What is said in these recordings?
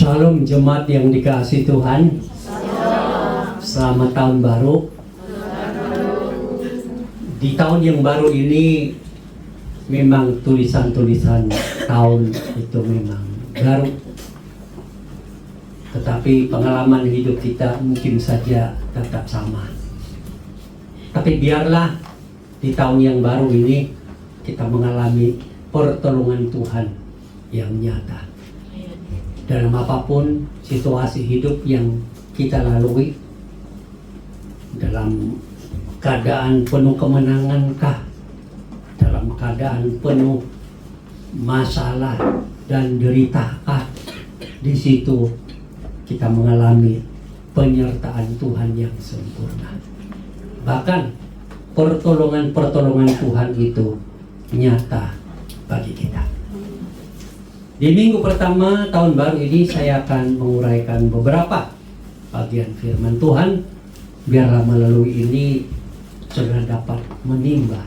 Shalom jemaat yang dikasihi Tuhan. Selamat tahun baru. Di tahun yang baru ini memang tulisan-tulisan tahun itu memang baru. Tetapi pengalaman hidup kita mungkin saja tetap sama. Tapi biarlah di tahun yang baru ini kita mengalami pertolongan Tuhan yang nyata. Dalam apapun situasi hidup yang kita lalui, dalam keadaan penuh kemenangankah, dalam keadaan penuh masalah dan deritakah, di situ kita mengalami penyertaan Tuhan yang sempurna. Bahkan pertolongan-pertolongan Tuhan itu nyata bagi kita. Di minggu pertama tahun baru ini saya akan menguraikan beberapa bagian firman Tuhan. Biarlah melalui ini saudara dapat menimba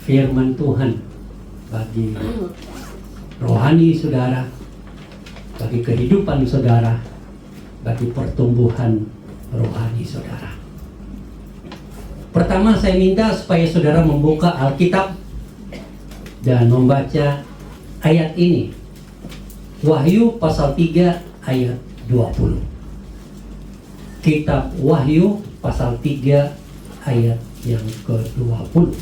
firman Tuhan bagi rohani saudara, bagi kehidupan saudara, bagi pertumbuhan rohani saudara. Pertama saya minta supaya saudara membuka Alkitab dan membaca ayat ini, Wahyu pasal 3 ayat 20. Kitab Wahyu pasal 3 ayat yang ke-20.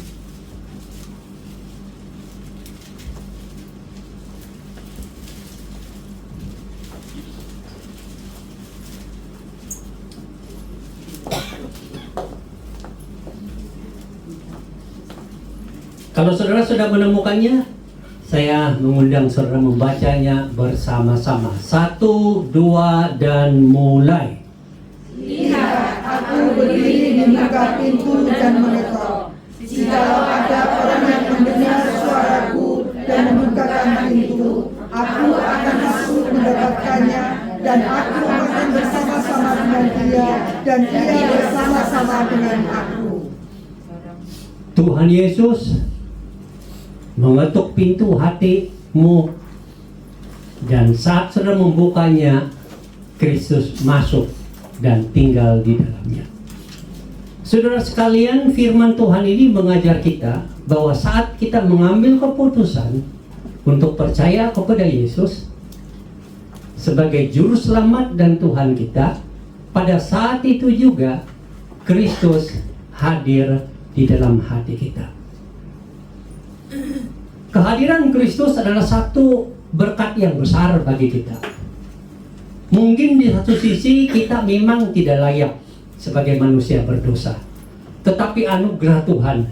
Kalau saudara sudah menemukannya, saya mengundang saudara membacanya bersama-sama. 1, 2, dan mulai. Lihat, aku berdiri membuka pintu dan mengetok. Jikalau ada orang yang mendengar suaraku dan membukakan pintu, aku akan masuk mendapatkannya, dan aku akan bersama-sama dengan dia, dan dia bersama-sama dengan aku. Tuhan Yesus mengetuk pintu hatimu, dan saat saudara membukanya, Kristus masuk dan tinggal di dalamnya. Saudara sekalian, firman Tuhan ini mengajar kita bahwa saat kita mengambil keputusan untuk percaya kepada Yesus sebagai juru selamat dan Tuhan kita, pada saat itu juga Kristus hadir di dalam hati kita. Kehadiran Kristus adalah satu berkat yang besar bagi kita. Mungkin di satu sisi kita memang tidak layak sebagai manusia berdosa, tetapi anugerah Tuhan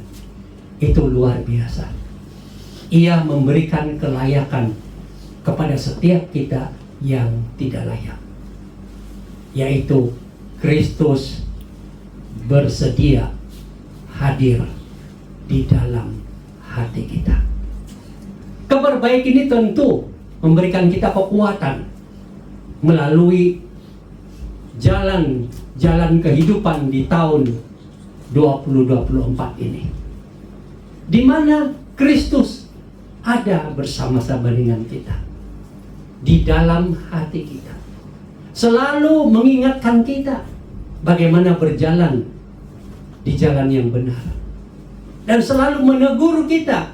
itu luar biasa. Ia memberikan kelayakan kepada setiap kita yang tidak layak, yaitu Kristus bersedia hadir di dalam hati kita. Kabar baik ini tentu memberikan kita kekuatan melalui jalan kehidupan di tahun 2024 ini, di mana Kristus ada bersama-sama dengan kita di dalam hati kita, selalu mengingatkan kita bagaimana berjalan di jalan yang benar, dan selalu menegur kita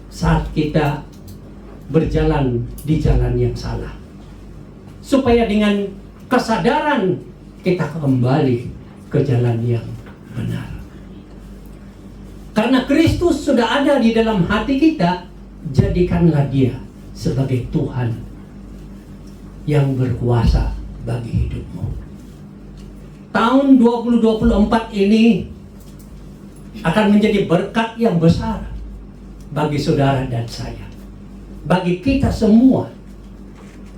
saat kita berjalan di jalan yang salah, supaya dengan kesadaran kita kembali ke jalan yang benar. Karena Kristus sudah ada di dalam hati kita, jadikanlah Dia sebagai Tuhan yang berkuasa bagi hidupmu. Tahun 2024 ini akan menjadi berkat yang besar bagi saudara dan saya, bagi kita semua,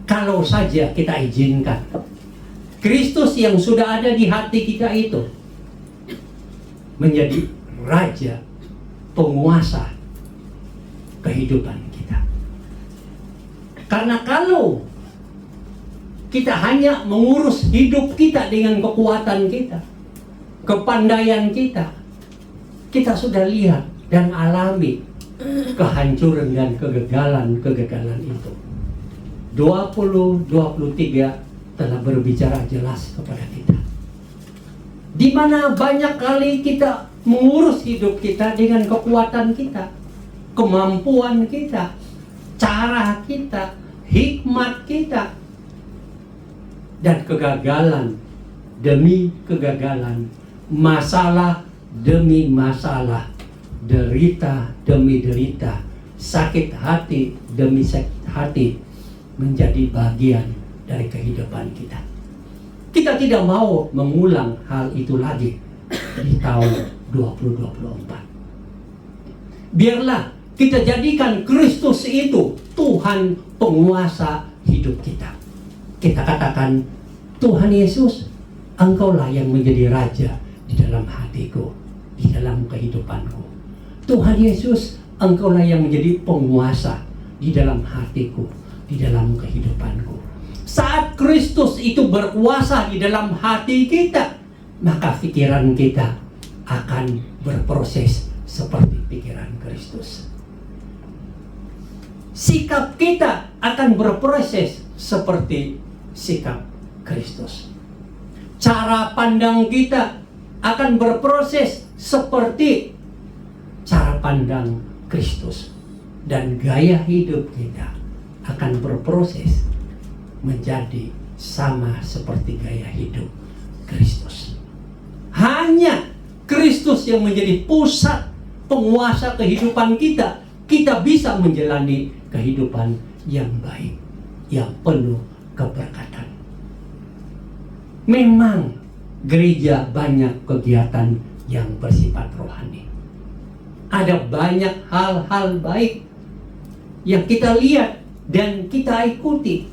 kalau saja kita izinkan Kristus yang sudah ada di hati kita itu menjadi Raja, penguasa kehidupan kita. Karena kalau kita hanya mengurus hidup kita dengan kekuatan kita, kepandaian kita, kita sudah lihat dan alami kehancuran dan kegagalan itu. 2023 telah berbicara jelas kepada kita. Di mana banyak kali kita mengurus hidup kita dengan kekuatan kita, kemampuan kita, cara kita, hikmat kita, dan kegagalan demi kegagalan, masalah demi masalah, derita demi derita, sakit hati demi sakit hati menjadi bagian dari kehidupan kita. Kita tidak mau mengulang hal itu lagi di tahun 2024. Biarlah kita jadikan Kristus itu Tuhan penguasa hidup kita. Kita katakan, Tuhan Yesus, Engkaulah yang menjadi Raja di dalam hatiku, di dalam kehidupanku. Tuhan Yesus, Engkaulah yang menjadi penguasa di dalam hatiku, di dalam kehidupanku. Saat Kristus itu berkuasa di dalam hati kita, maka pikiran kita akan berproses seperti pikiran Kristus. Sikap kita akan berproses seperti sikap Kristus. Cara pandang kita akan berproses seperti cara pandang Kristus. Dan gaya hidup kita akan berproses menjadi sama seperti gaya hidup Kristus. Hanya Kristus yang menjadi pusat penguasa kehidupan kita, kita bisa menjalani kehidupan yang baik, yang penuh keberkatan. Memang gereja banyak kegiatan yang bersifat rohani. Ada banyak hal-hal baik yang kita lihat dan kita ikuti.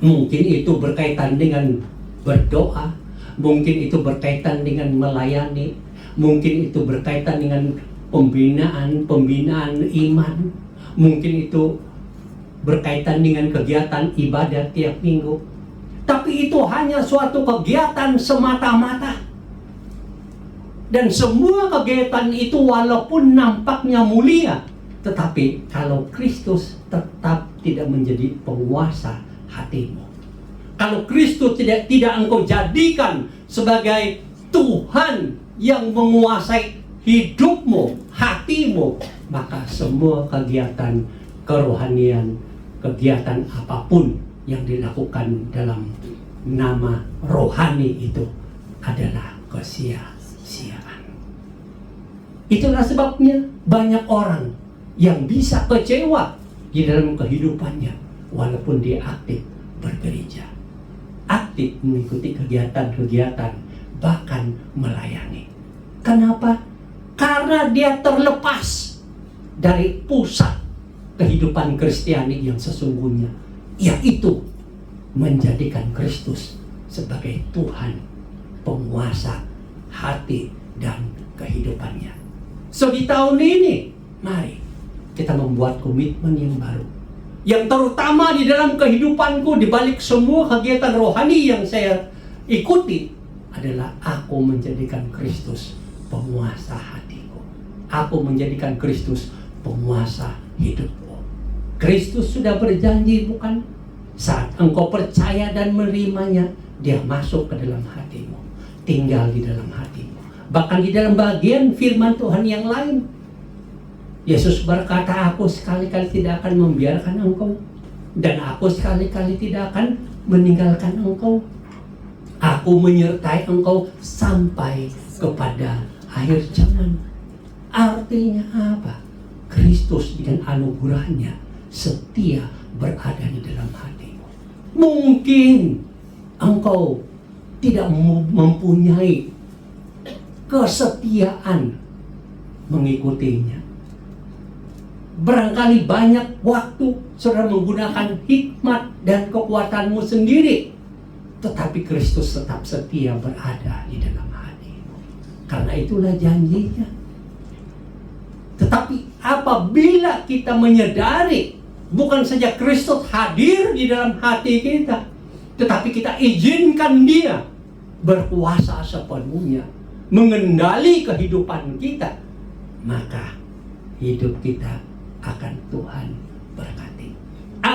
Mungkin itu berkaitan dengan berdoa, mungkin itu berkaitan dengan melayani, mungkin itu berkaitan dengan pembinaan iman, mungkin itu berkaitan dengan kegiatan ibadah tiap minggu. Tapi itu hanya suatu kegiatan semata-mata. Dan semua kegiatan itu walaupun nampaknya mulia, tetapi kalau Kristus tetap tidak menjadi penguasa hatimu, kalau Kristus tidak engkau jadikan sebagai Tuhan yang menguasai hidupmu, hatimu, maka semua kegiatan kerohanian, kegiatan apapun yang dilakukan dalam nama rohani itu adalah kesia-siaan. Itulah sebabnya banyak orang yang bisa kecewa di dalam kehidupannya walaupun dia aktif bergereja, aktif mengikuti kegiatan-kegiatan, bahkan melayani. Kenapa? Karena dia terlepas dari pusat kehidupan Kristiani yang sesungguhnya, yaitu menjadikan Kristus sebagai Tuhan, penguasa hati dan kehidupannya. So di tahun ini, mari kita membuat komitmen yang baru, yang terutama di dalam kehidupanku, di balik semua kegiatan rohani yang saya ikuti, adalah aku menjadikan Kristus penguasa hatiku. Aku menjadikan Kristus penguasa hidupku. Kristus sudah berjanji, bukan? Saat engkau percaya dan menerimanya, dia masuk ke dalam hatimu, tinggal di dalam hatimu. Bahkan di dalam bagian firman Tuhan yang lain, Yesus berkata, aku sekali-kali tidak akan membiarkan engkau, dan aku sekali-kali tidak akan meninggalkan engkau. Aku menyertai engkau sampai kepada akhir zaman. Artinya apa? Kristus dengan anugerahnya setia berada di dalam hatimu. Mungkin engkau tidak mempunyai kesetiaan mengikutinya. Barangkali banyak waktu saudara menggunakan hikmat dan kekuatanmu sendiri, tetapi Kristus tetap setia berada di dalam hatimu. Karena itulah janjinya. Tetapi apabila kita menyadari bukan saja Kristus hadir di dalam hati kita, tetapi kita izinkan dia berkuasa sepenuhnya, mengendali kehidupan kita, maka hidup kita akan Tuhan berkati.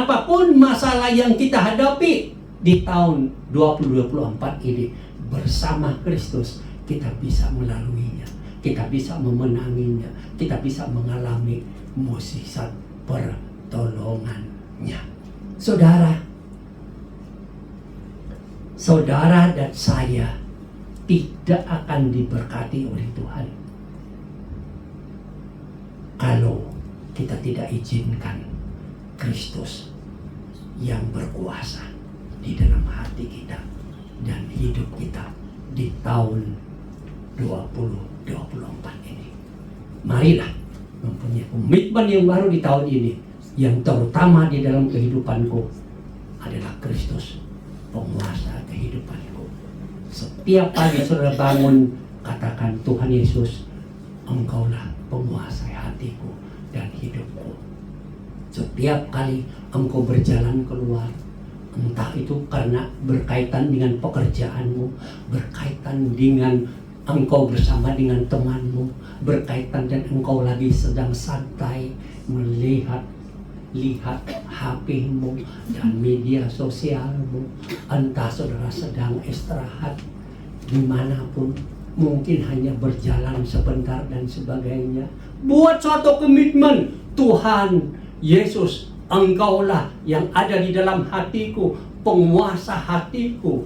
apapun masalah yang kita hadapi di tahun 2024 ini, bersama Kristus kita bisa melaluinya, kita bisa memenanginya, kita bisa mengalami mukjizat pertolongannya. Saudara dan saya tidak akan diberkati oleh Tuhan kalau kita tidak izinkan Kristus yang berkuasa di dalam hati kita dan hidup kita di tahun 2024 ini. Marilah mempunyai komitmen yang baru di tahun ini, yang terutama di dalam kehidupanku adalah Kristus, penguasa kehidupanku. Setiap pagi saudara bangun, katakan, Tuhan Yesus, Engkaulah penguasai hatiku dan hidupku. Setiap kali engkau berjalan keluar, entah itu karena berkaitan dengan pekerjaanmu, berkaitan dengan engkau bersama dengan temanmu, berkaitan dan engkau lagi sedang santai melihat HP-mu dan media sosialmu, entah saudara sedang istirahat dimanapun, mungkin hanya berjalan sebentar dan sebagainya. Buat suatu komitmen, Tuhan Yesus, Engkaulah yang ada di dalam hatiku, penguasa hatiku,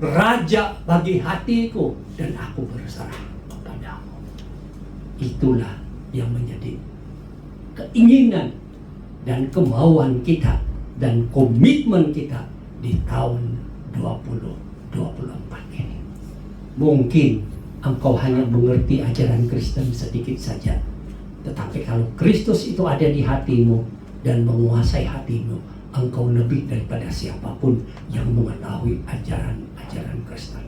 Raja bagi hatiku, dan aku berserah kepadamu. Itulah yang menjadi keinginan dan kemauan kita dan komitmen kita di tahun 2024 ini. Mungkin engkau hanya mengerti ajaran Kristen sedikit saja, tetapi kalau Kristus itu ada di hatimu dan menguasai hatimu, engkau lebih daripada siapapun yang mengetahui ajaran Kristen.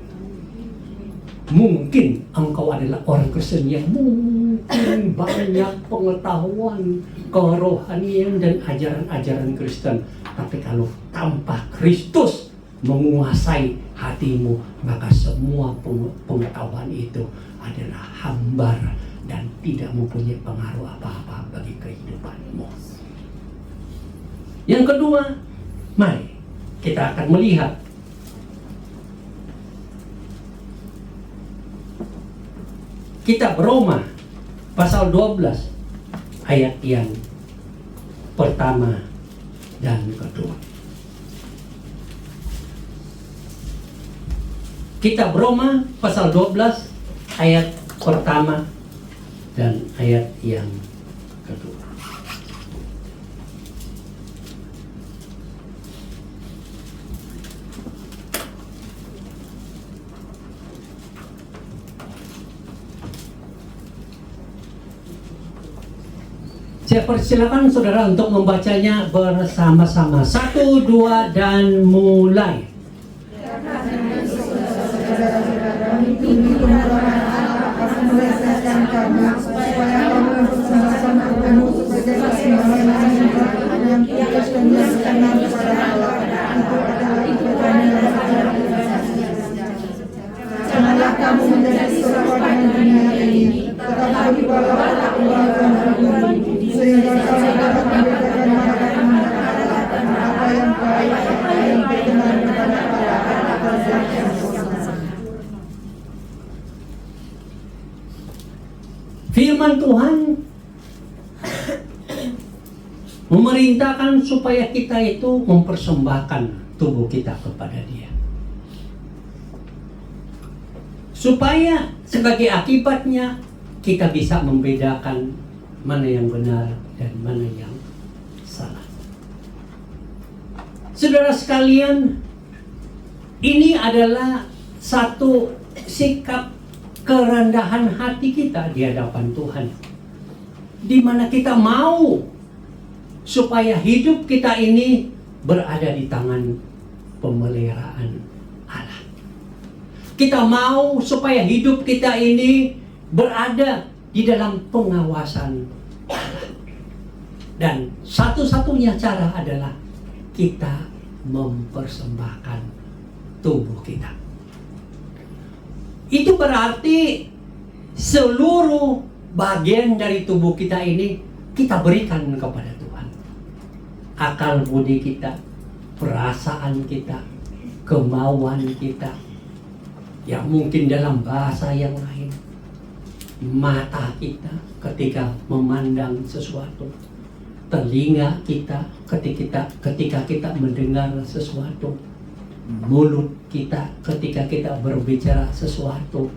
Mungkin engkau adalah orang Kristen yang mungkin banyak pengetahuan kerohanian dan ajaran-ajaran Kristen, tapi kalau tanpa Kristus menguasai hatimu, maka semua pengetahuan itu adalah hambar dan tidak mempunyai pengaruh apa-apa bagi kehidupanmu. Yang kedua, mari kita akan melihat kitab Roma pasal 12 ayat yang pertama dan kedua. Kitab Roma pasal 12 ayat pertama dan ayat yang kedua. Saya persilakan saudara untuk membacanya bersama-sama. 1, 2, dan mulai. Janganlah kamu menjadi serupa dengan dunia ini, tetapi berubahlah Tuhan sehingga kamu dapat membedakan mana apa yang baik, apa yang benar kepada Allah. Firman Tuhan memerintahkan supaya kita itu mempersembahkan tubuh kita kepada Dia, supaya sebagai akibatnya kita bisa membedakan mana yang benar dan mana yang salah. Saudara sekalian, ini adalah satu sikap kerendahan hati kita di hadapan Tuhan, di mana kita mau supaya hidup kita ini berada di tangan pemeliharaan Allah. Kita mau supaya hidup kita ini berada di dalam pengawasan Allah. Dan satu-satunya cara adalah kita mempersembahkan tubuh kita. Itu berarti seluruh bagian dari tubuh kita ini kita berikan kepada Tuhan. akal budi kita, perasaan kita, kemauan kita, yang mungkin dalam bahasa yang lain, mata kita ketika memandang sesuatu, telinga kita ketika kita mendengar sesuatu, mulut kita ketika kita berbicara sesuatu,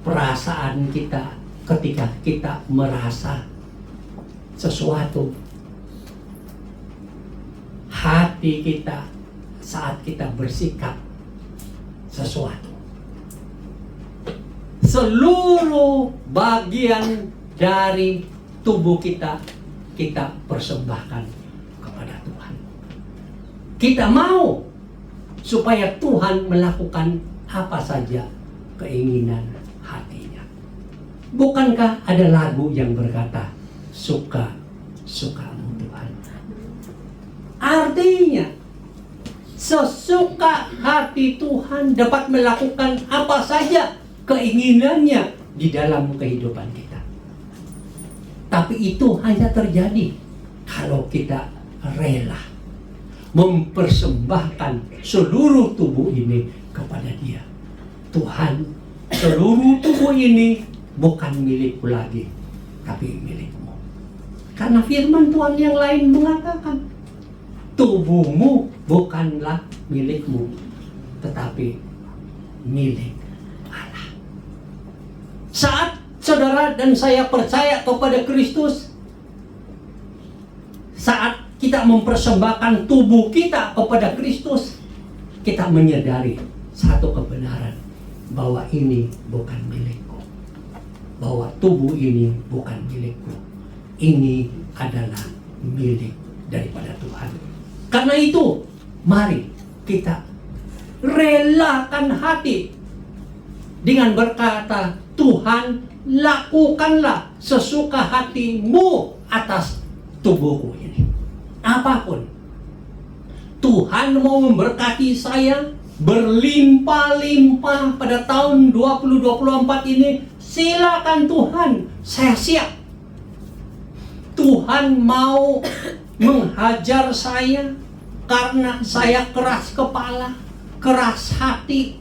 perasaan kita ketika kita merasa sesuatu, hati kita saat kita bersikap sesuatu. Seluruh bagian dari tubuh kita persembahkan kepada Tuhan. Kita mau supaya Tuhan melakukan apa saja keinginan hatinya. Bukankah ada lagu yang berkata, suka-sukamu Tuhan? Artinya, sesuka hati Tuhan dapat melakukan apa saja keinginannya di dalam kehidupan kita. Tapi itu hanya terjadi kalau kita rela mempersembahkan seluruh tubuh ini kepada Dia. Tuhan, seluruh tubuh ini bukan milikku lagi, tapi milikmu. Karena firman Tuhan yang lain mengatakan, tubuhmu bukanlah milikmu, tetapi milik Allah. Saat saudara dan saya percaya kepada Kristus, saat kita mempersembahkan tubuh kita kepada Kristus, kita menyadari satu kebenaran, bahwa ini bukan milikku, bahwa tubuh ini bukan milikku, ini adalah milik daripada Tuhan. Karena itu, mari kita relakan hati dengan berkata, Tuhan, lakukanlah sesuka hatimu atas tubuhku ini. Apapun Tuhan mau memberkati saya berlimpah-limpah pada tahun 2024 ini, silakan Tuhan, saya siap. Tuhan mau menghajar saya karena saya keras kepala, keras hati,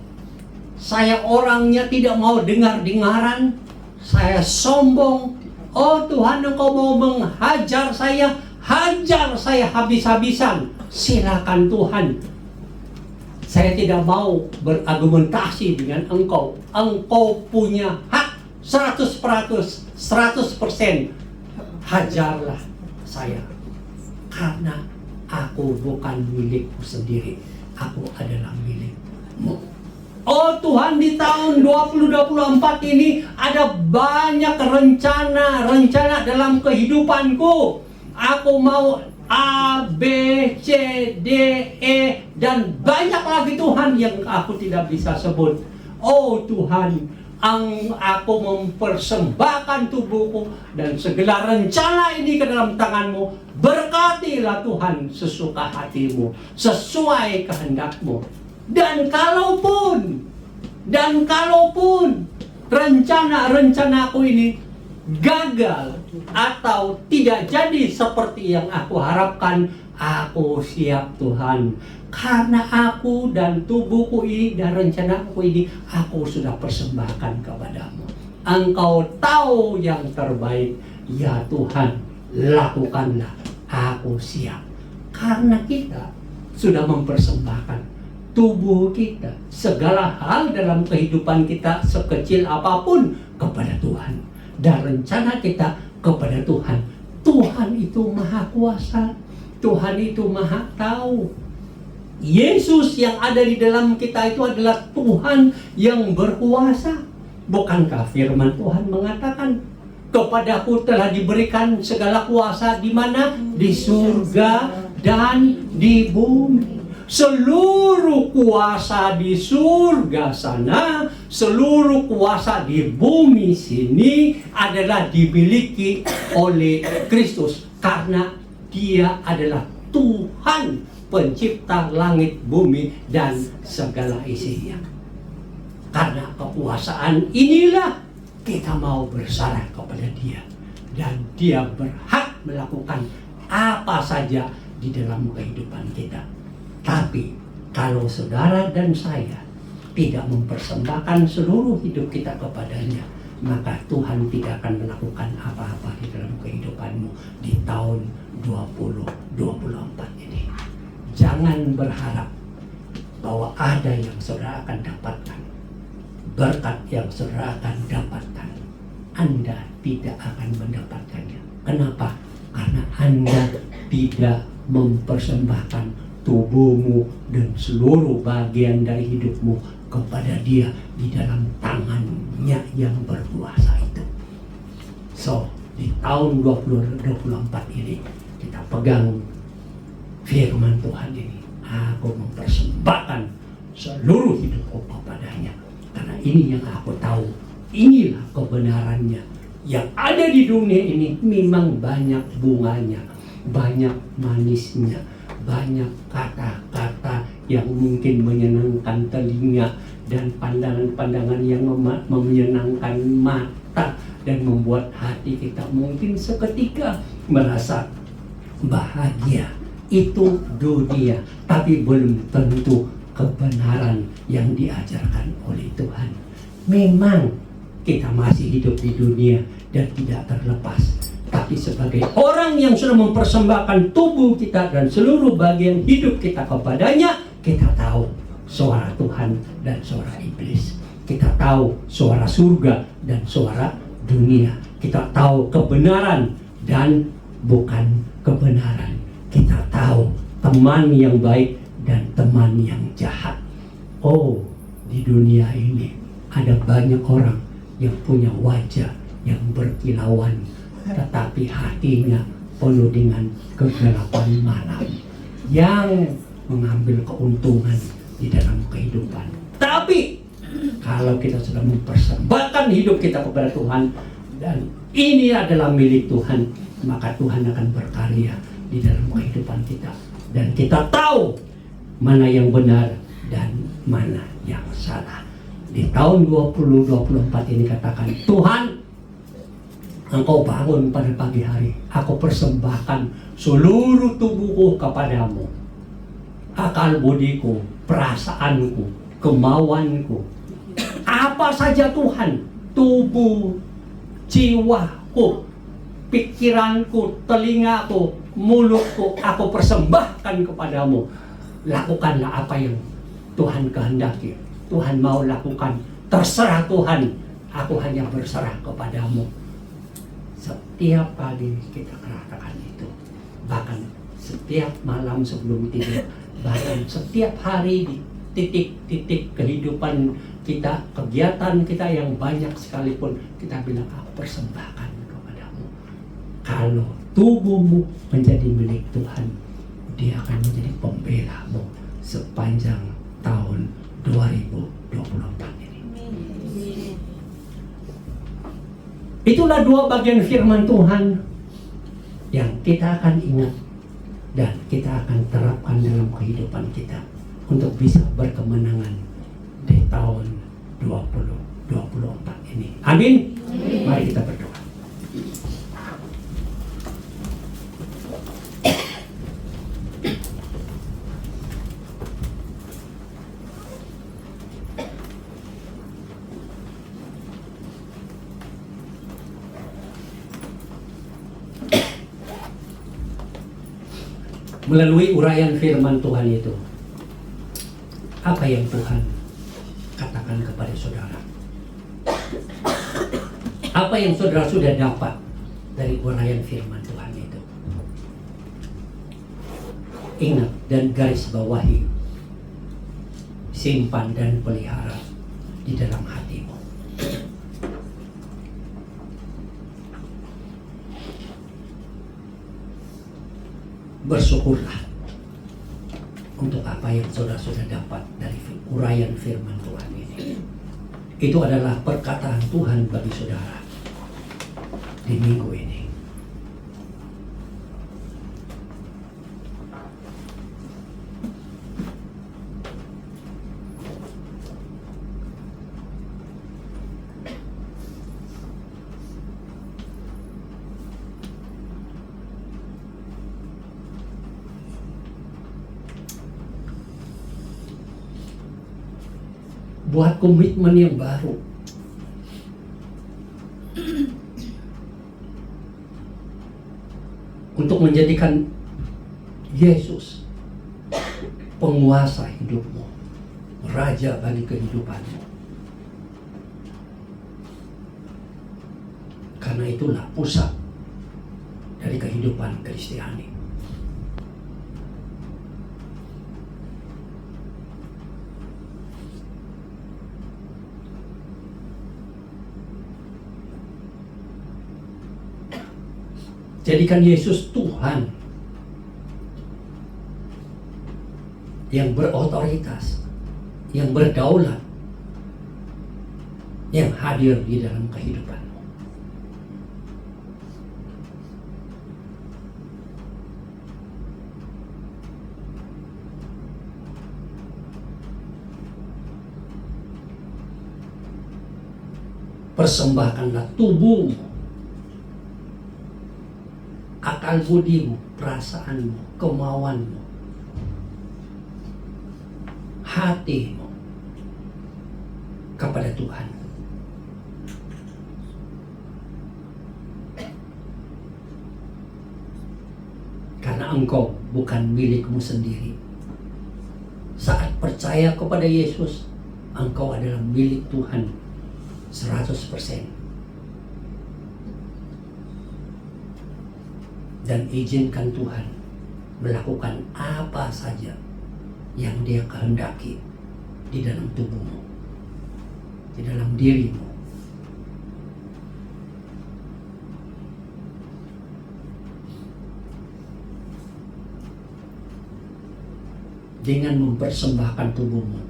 saya orangnya tidak mau dengar-dengaran, saya sombong. Oh Tuhan, Engkau mau menghajar saya, hajar saya habis-habisan. Silakan Tuhan. Saya tidak mau berargumentasi dengan Engkau. Engkau punya hak 100%. Hajarlah saya. Karena aku bukan milikku sendiri. Aku adalah milikmu. Oh Tuhan, di tahun 2024 ini ada banyak rencana dalam kehidupanku. Aku mau A, B, C, D, E, dan banyak lagi Tuhan yang aku tidak bisa sebut. Oh Tuhan, aku mempersembahkan tubuhku dan segala rencana ini ke dalam tangan-Mu. Berkatilah Tuhan sesuka hati-Mu, sesuai kehendak-Mu. Dan kalaupun rencana-rencanaku ini gagal atau tidak jadi seperti yang aku harapkan, aku siap Tuhan. Karena aku dan tubuhku ini dan rencanaku ini, aku sudah persembahkan kepadamu. Engkau tahu yang terbaik. Ya Tuhan, lakukanlah. Aku siap. Karena kita sudah mempersembahkan tubuh kita, segala hal dalam kehidupan kita, sekecil apapun, kepada Tuhan. Dan rencana kita kepada Tuhan. Tuhan itu maha kuasa. Tuhan itu maha tahu. Yesus yang ada di dalam kita itu adalah Tuhan yang berkuasa. Bukankah firman Tuhan mengatakan, kepadaku telah diberikan segala kuasa di mana? Di surga dan di bumi. Seluruh kuasa di surga sana, seluruh kuasa di bumi sini adalah dimiliki oleh Kristus. Karena Dia adalah Tuhan pencipta langit, bumi, dan segala isinya. Karena kekuasaan inilah kita mau bersarah kepada Dia. Dan Dia berhak melakukan apa saja di dalam kehidupan kita. Tapi kalau saudara dan saya tidak mempersembahkan seluruh hidup kita kepadanya, maka Tuhan tidak akan melakukan apa-apa di dalam kehidupanmu di tahun 2024 ini. Jangan berharap bahwa ada yang saudara akan dapatkan, berkat yang saudara akan dapatkan. Anda tidak akan mendapatkannya. Kenapa? Karena Anda tidak mempersembahkan tubuhmu dan seluruh bagian dari hidupmu kepada Dia di dalam tangannya yang berkuasa itu. So, di tahun 2024 ini kita pegang firman Tuhan ini. Aku mempersembahkan seluruh hidupku kepadanya. Karena ini yang aku tahu. Inilah kebenarannya. Yang ada di dunia ini memang banyak bunganya, banyak manisnya, banyak kata-kata yang mungkin menyenangkan telinga dan pandangan-pandangan yang menyenangkan mata dan membuat hati kita mungkin seketika merasa bahagia. Itu dunia, tapi belum tentu kebenaran yang diajarkan oleh Tuhan. Memang kita masih hidup di dunia dan tidak terlepas. Tapi sebagai orang yang sudah mempersembahkan tubuh kita dan seluruh bagian hidup kita kepadanya, kita tahu suara Tuhan dan suara iblis. Kita tahu suara surga dan suara dunia. Kita tahu kebenaran dan bukan kebenaran. Kita tahu teman yang baik dan teman yang jahat. Oh, di dunia ini ada banyak orang yang punya wajah yang berkilauan, tetapi hatinya penuh dengan kegelapan malam yang mengambil keuntungan di dalam kehidupan. Tapi kalau kita sudah mempersembahkan hidup kita kepada Tuhan dan ini adalah milik Tuhan, maka Tuhan akan berkarya di dalam kehidupan kita dan kita tahu mana yang benar dan mana yang salah. Di tahun 2024 ini katakan, Tuhan, Engkau bangun pada pagi hari, aku persembahkan seluruh tubuhku kepadamu, akal budiku, perasaanku, kemauanku, apa saja Tuhan, tubuh, jiwaku, pikiranku, telingaku, mulutku, aku persembahkan kepadamu. Lakukanlah apa yang Tuhan kehendaki. Tuhan mau lakukan, terserah Tuhan, aku hanya berserah kepadamu. Setiap kali kita katakan itu, bahkan setiap malam sebelum tidur, bahkan setiap hari di titik-titik kehidupan kita, kegiatan kita yang banyak sekalipun, kita bilang, aku persembahkan kepadamu. Kalau tubuhmu menjadi milik Tuhan, Dia akan menjadi pembelamu sepanjang tahun 2024 ini. Itulah dua bagian firman Tuhan yang kita akan ingat dan kita akan terapkan dalam kehidupan kita untuk bisa berkemenangan di tahun 2024 ini. Amin. Mari kita berdoa. Melalui uraian firman Tuhan itu, apa yang Tuhan katakan kepada saudara? Apa yang saudara sudah dapat dari uraian firman Tuhan itu? Ingat dan garis bawahi, simpan dan pelihara di dalam hatimu. Bersyukurlah untuk apa yang saudara sudah dapat dari uraian firman Tuhan ini. Itu adalah perkataan Tuhan bagi saudara di minggu ini. buat komitmen yang baru. Untuk menjadikan Yesus penguasa hidupmu, raja bagi kehidupanmu. Karena itulah pusat dari kehidupan Kristiani. Jadikan Yesus Tuhan yang berotoritas, yang berdaulat, yang hadir di dalam kehidupanmu. Persembahkanlah tubuhmu, akal budimu, perasaanmu, kemauanmu, hatimu kepada Tuhan. Karena engkau bukan milikmu sendiri. Saat percaya kepada Yesus, engkau adalah milik Tuhan 100%. Dan izinkan Tuhan melakukan apa saja yang Dia kehendaki di dalam tubuhmu, di dalam dirimu. Dengan mempersembahkan tubuhmu,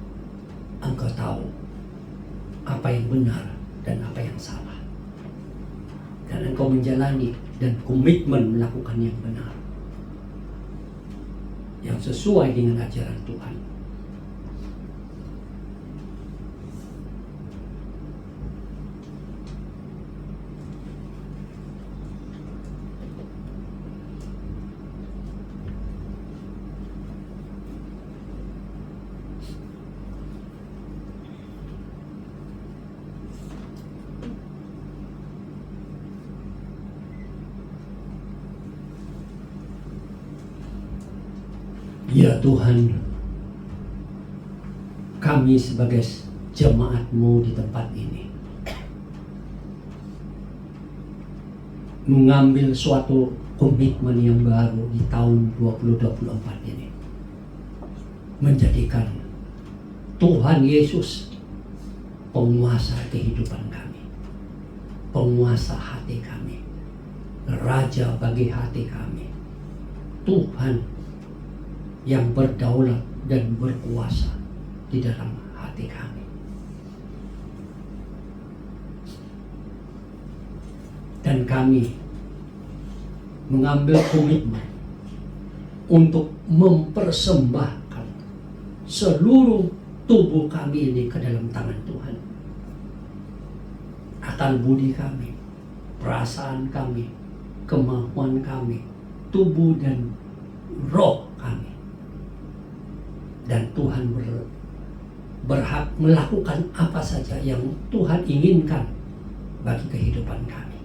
engkau tahu apa yang benar dan apa yang salah. Dan engkau menjalani dan komitmen melakukan yang benar, yang sesuai dengan ajaran Tuhan. Ya Tuhan, kami sebagai jemaat-Mu di tempat ini mengambil suatu komitmen yang baru di tahun 2024 ini, menjadikan Tuhan Yesus penguasa kehidupan kami, penguasa hati kami, raja bagi hati kami, Tuhan yang berdaulat dan berkuasa di dalam hati kami. Dan kami mengambil komitmen untuk mempersembahkan seluruh tubuh kami ini ke dalam tangan Tuhan. Akal budi kami, perasaan kami, kemampuan kami, tubuh dan roh kami. Dan Tuhan berhak melakukan apa saja yang Tuhan inginkan bagi kehidupan kami.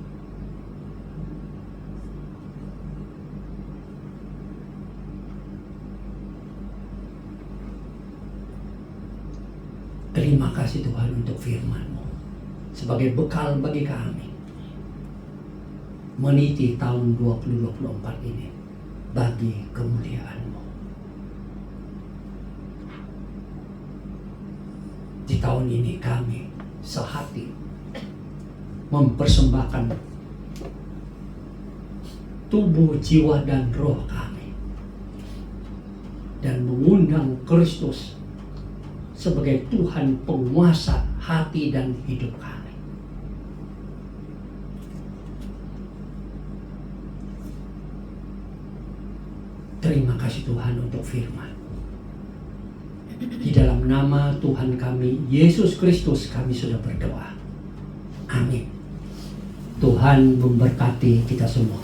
Terima kasih Tuhan untuk firman-Mu sebagai bekal bagi kami meniti tahun 2024 ini bagi kemuliaan-Mu. Di tahun ini kami sehati mempersembahkan tubuh, jiwa, dan roh kami dan mengundang Kristus sebagai Tuhan penguasa hati dan hidup kami. Terima kasih Tuhan untuk firman. Di dalam nama Tuhan kami, Yesus Kristus, kami sudah berdoa. Amin. Tuhan memberkati kita semua.